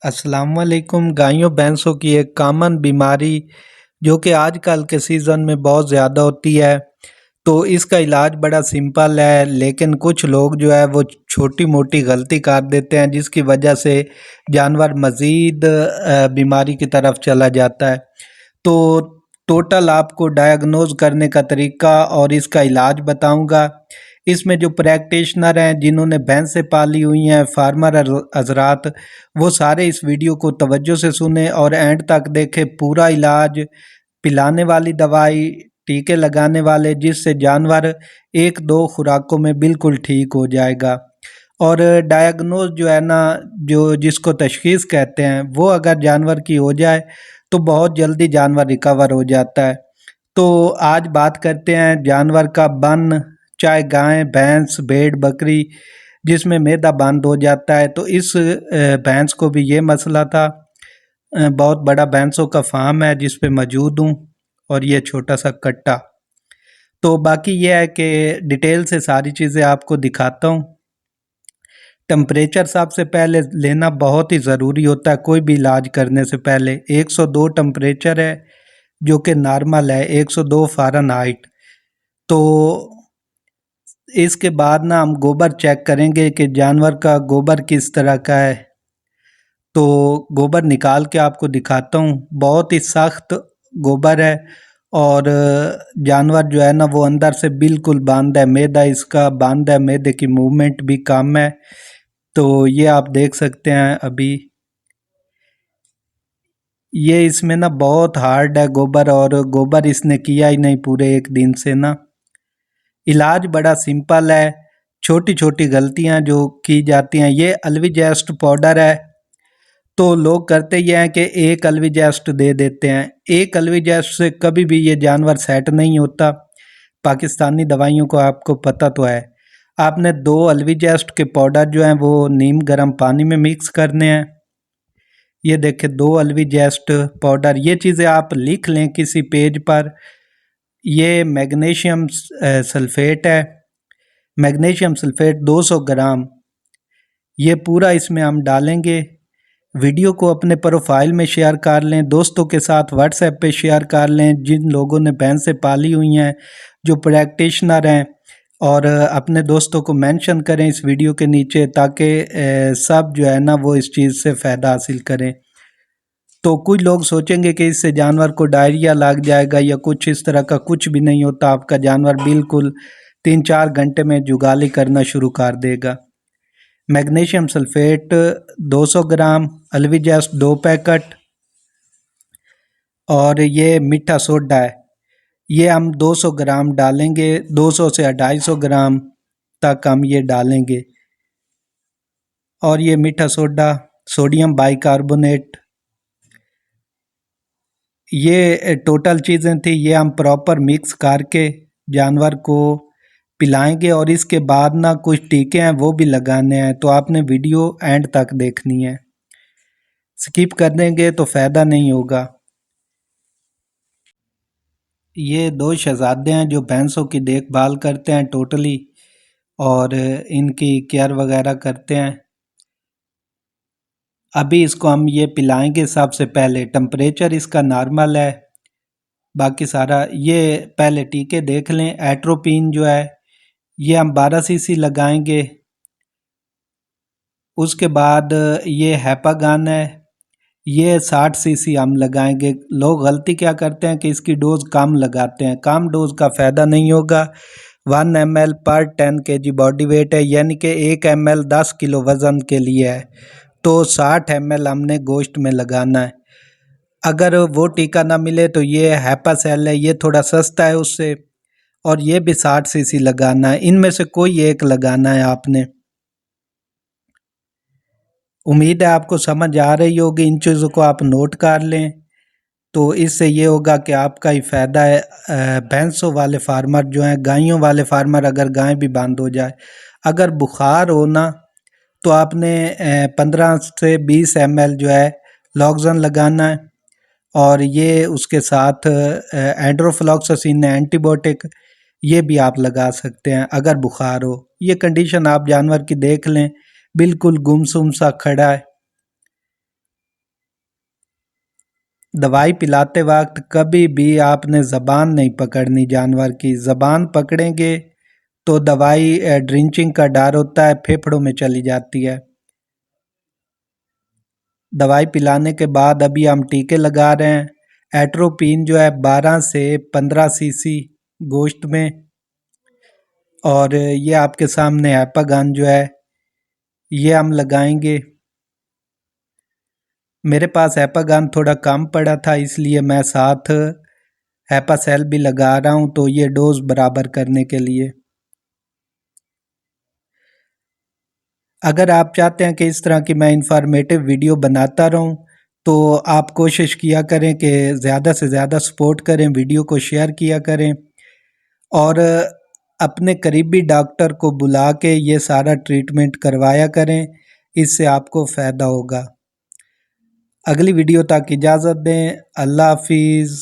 अस्सलाम वालेकुम। गायों भैंसों की एक कॉमन बीमारी जो कि आजकल के सीज़न में बहुत ज़्यादा होती है, तो इसका इलाज बड़ा सिंपल है। लेकिन कुछ लोग जो है वो छोटी मोटी गलती कर देते हैं, जिसकी वजह से जानवर मज़ीद बीमारी की तरफ चला जाता है। तो टोटल आपको डायग्नोज करने का तरीका और इसका इलाज बताऊंगा। इसमें जो प्रैक्टिशनर हैं, जिन्होंने भैंसें पाली हुई हैं, फार्मर हजरात, वो सारे इस वीडियो को तवज्जो से सुने और एंड तक देखें। पूरा इलाज, पिलाने वाली दवाई, टीके लगाने वाले, जिससे जानवर एक दो खुराकों में बिल्कुल ठीक हो जाएगा। और डायग्नोज जो है ना, जो जिसको तशखीस कहते हैं, वो अगर जानवर की हो जाए तो बहुत जल्दी जानवर रिकवर हो जाता है। तो आज बात करते हैं जानवर का बन, चाहे गाय भैंस भेड़ बकरी, जिसमें मैदा बंद हो जाता है। तो इस भैंस को भी ये मसला था। बहुत बड़ा भैंसों का फार्म है जिस पे मौजूद हूँ, और ये छोटा सा कट्टा। तो बाकी ये है कि डिटेल से सारी चीज़ें आपको दिखाता हूँ। टेम्परेचर सबसे पहले लेना बहुत ही ज़रूरी होता है कोई भी इलाज करने से पहले। 102 टेम्परेचर है जो कि नॉर्मल है, 102 फ़ारेनहाइट। तो इसके बाद ना हम गोबर चेक करेंगे कि जानवर का गोबर किस तरह का है। तो गोबर निकाल के आपको दिखाता हूँ। बहुत ही सख्त गोबर है, और जानवर जो है ना वो अंदर से बिल्कुल बंद है, मैदा इसका बंद है, मैदे की मूवमेंट भी कम है। तो ये आप देख सकते हैं। अभी ये इसमें ना बहुत हार्ड है गोबर, और गोबर इसने किया ही नहीं पूरे एक दिन से ना। इलाज बड़ा सिंपल है, छोटी छोटी गलतियां जो की जाती हैं। ये अल्विजेस्ट पाउडर है। तो लोग करते ये हैं कि एक अल्विजेस्ट दे देते हैं। एक अल्विजेस्ट से कभी भी ये जानवर सेट नहीं होता। पाकिस्तानी दवाइयों को आपको पता तो है। आपने 2 अल्विजेस्ट के पाउडर जो हैं वो नीम गर्म पानी में मिक्स करने हैं। ये देखें, 2 अल्विजेस्ट पाउडर। ये चीज़ें आप लिख लें किसी पेज पर। ये मैग्नीशियम सल्फेट है। मैग्नीशियम सल्फेट 200 ग्राम, ये पूरा इसमें हम डालेंगे। वीडियो को अपने प्रोफाइल में शेयर कर लें, दोस्तों के साथ व्हाट्सएप पे शेयर कर लें जिन लोगों ने भैंसें पाली हुई हैं, जो प्रैक्टिशनर हैं। और अपने दोस्तों को मेंशन करें इस वीडियो के नीचे, ताकि सब जो है ना वो इस चीज़ से फ़ायदा हासिल करें। तो कुछ लोग सोचेंगे कि इससे जानवर को डायरिया लग जाएगा या कुछ इस तरह का, कुछ भी नहीं होता। आपका जानवर बिल्कुल 3-4 घंटे में जुगाली करना शुरू कर देगा। मैग्नीशियम सल्फेट 200 ग्राम, अल्विजेस्ट 2 पैकेट, और ये मीठा सोडा है। ये हम 200 ग्राम डालेंगे, 200 से 250 ग्राम तक हम ये डालेंगे। और ये मीठा सोडा, सोडियम बाइकार्बोनेट, ये टोटल चीज़ें थी। ये हम प्रॉपर मिक्स करके जानवर को पिलाएंगे। और इसके बाद ना कुछ टीके हैं वो भी लगाने हैं। तो आपने वीडियो एंड तक देखनी है, स्किप कर देंगे तो फ़ायदा नहीं होगा। ये 2 शहज़ादे हैं जो भैंसों की देखभाल करते हैं टोटली, और इनकी केयर वगैरह करते हैं। अभी इसको हम ये पिलाएंगे। सबसे पहले टेम्परेचर इसका नॉर्मल है, बाकी सारा। ये पहले टीके देख लें। एट्रोपिन जो है ये हम 12 सीसी लगाएंगे। उसके बाद ये हैपागन है, ये 60 सीसी हम लगाएंगे। लोग गलती क्या करते हैं कि इसकी डोज कम लगाते हैं। कम डोज का फ़ायदा नहीं होगा। 1 ml पर 10 kg बॉडी वेट है, यानी कि 1 ml 10 किलो वज़न के लिए है। तो 60 ml हमने गोश्त में लगाना है। अगर वो टीका ना मिले तो ये हैपासेल है, ये थोड़ा सस्ता है उससे, और ये भी 60 सीसी लगाना है। इनमें से कोई एक लगाना है आपने। उम्मीद है आपको समझ आ रही होगी। इन चीज़ों को आप नोट कर लें, तो इससे ये होगा कि आपका ही फ़ायदा है। भैंसों वाले फार्मर जो हैं, गायों वाले फार्मर, अगर गाय भी बंद हो जाए, अगर बुखार हो ना, तो आपने 15 से 20 ml जो है लॉक्सन लगाना है। और ये उसके साथ एंड्रोफ्लॉक्सासिन एंटीबायोटिक, ये भी आप लगा सकते हैं अगर बुखार हो। ये कंडीशन आप जानवर की देख लें, बिल्कुल गुमसुम सा खड़ा है। दवाई पिलाते वक्त कभी भी आपने ज़बान नहीं पकड़नी जानवर की। ज़बान पकड़ेंगे तो दवाई ड्रिंचिंग का डर होता है, फेफड़ों में चली जाती है। दवाई पिलाने के बाद अभी हम टीके लगा रहे हैं। एट्रोपिन जो है 12 से 15 सीसी गोश्त में, और ये आपके सामने हैपागन जो है ये हम लगाएंगे। मेरे पास हैपागन थोड़ा कम पड़ा था, इसलिए मैं साथ हैपासेल भी लगा रहा हूँ, तो ये डोज बराबर करने के लिए। अगर आप चाहते हैं कि इस तरह की मैं इंफॉर्मेटिव वीडियो बनाता रहूं, तो आप कोशिश किया करें कि ज़्यादा से ज़्यादा सपोर्ट करें, वीडियो को शेयर किया करें, और अपने करीबी डॉक्टर को बुला के ये सारा ट्रीटमेंट करवाया करें। इससे आपको फ़ायदा होगा। अगली वीडियो तक इजाज़त दें। अल्लाह हाफिज़।